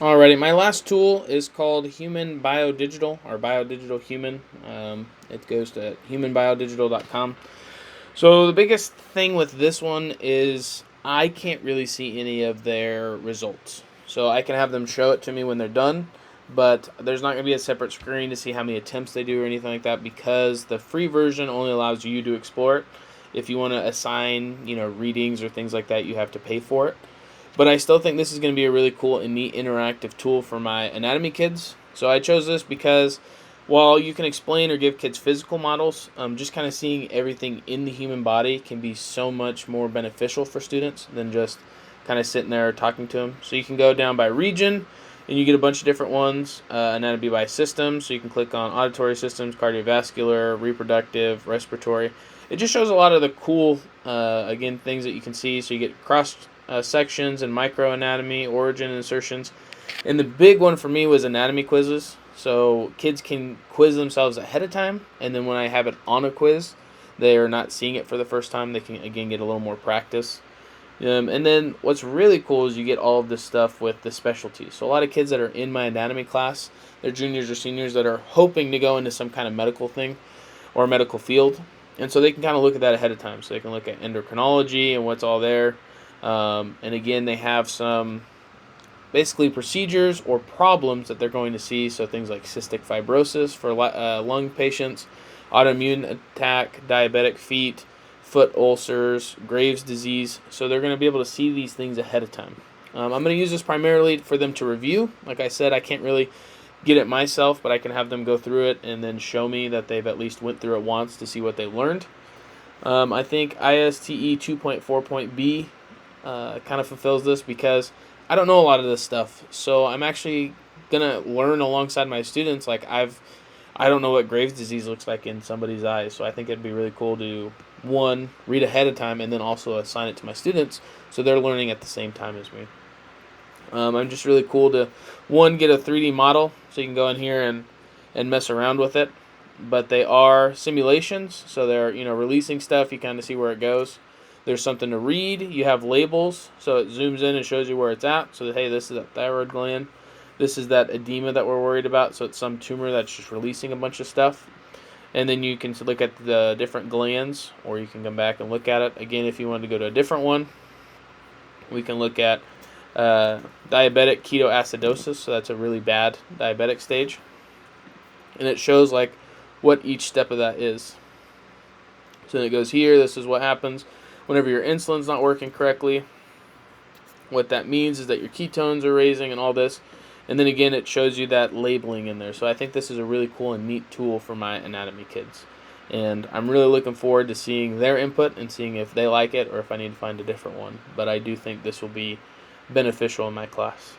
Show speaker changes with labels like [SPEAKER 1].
[SPEAKER 1] Alrighty, my last tool is called Human BioDigital or BioDigital Human. It goes to humanbiodigital.com. So the biggest thing with this one is I can't really see any of their results. So I can have them show it to me when they're done, but there's not going to be a separate screen to see how many attempts they do or anything like that because the free version only allows you to explore it. If you want to assign, readings or things like that, you have to pay for it. But I still think this is going to be a really cool and neat interactive tool for my anatomy kids. So I chose this because while you can explain or give kids physical models, just kind of seeing everything in the human body can be so much more beneficial for students than just kind of sitting there talking to them. So you can go down by region and you get a bunch of different ones. Anatomy by system, so you can click on auditory systems, cardiovascular, reproductive, respiratory. It just shows a lot of the cool, again, things that you can see. So you get cross sections and microanatomy, origin insertions. And the big one for me was anatomy quizzes. So kids can quiz themselves ahead of time, and then when I have it on a quiz, they are not seeing it for the first time. They can again get a little more practice. And then what's really cool is you get all of this stuff with the specialties. So a lot of kids that are in my anatomy class, they're juniors or seniors that are hoping to go into some kind of medical thing or medical field. And so they can kind of look at that ahead of time. So they can look at endocrinology and what's all there. And again, they have some basically procedures or problems that they're going to see. So things like cystic fibrosis for lung patients, autoimmune attack, diabetic feet, foot ulcers, Graves' disease. So they're going to be able to see these things ahead of time. I'm going to use this primarily for them to review. Like I said, I can't really get it myself, but I can have them go through it and then show me that they've at least went through it once to see what they learned. I think ISTE 2.4.B kind of fulfills this because I don't know a lot of this stuff. So I'm actually gonna learn alongside my students. I don't know what Graves' disease looks like in somebody's eyes. So I think it'd be really cool to one read ahead of time and then also assign it to my students so they're learning at the same time as me. I'm just really cool to one get a 3D model so you can go in here and mess around with it. But they are simulations, so they're releasing stuff. You kind of see where it goes. There's something to read. You have labels, so it zooms in and shows you where it's at. So that, hey, this is that thyroid gland. This is that edema that we're worried about. So it's some tumor that's just releasing a bunch of stuff. And then you can look at the different glands, or you can come back and look at it again if you wanted to go to a different one. We can look at diabetic ketoacidosis, so that's a really bad diabetic stage, and it shows like what each step of that is. So it goes here. This is what happens whenever your insulin's not working correctly. What that means is that your ketones are raising and all this. And then again, it shows you that labeling in there. So I think this is a really cool and neat tool for my anatomy kids. And I'm really looking forward to seeing their input and seeing if they like it or if I need to find a different one. But I do think this will be beneficial in my class.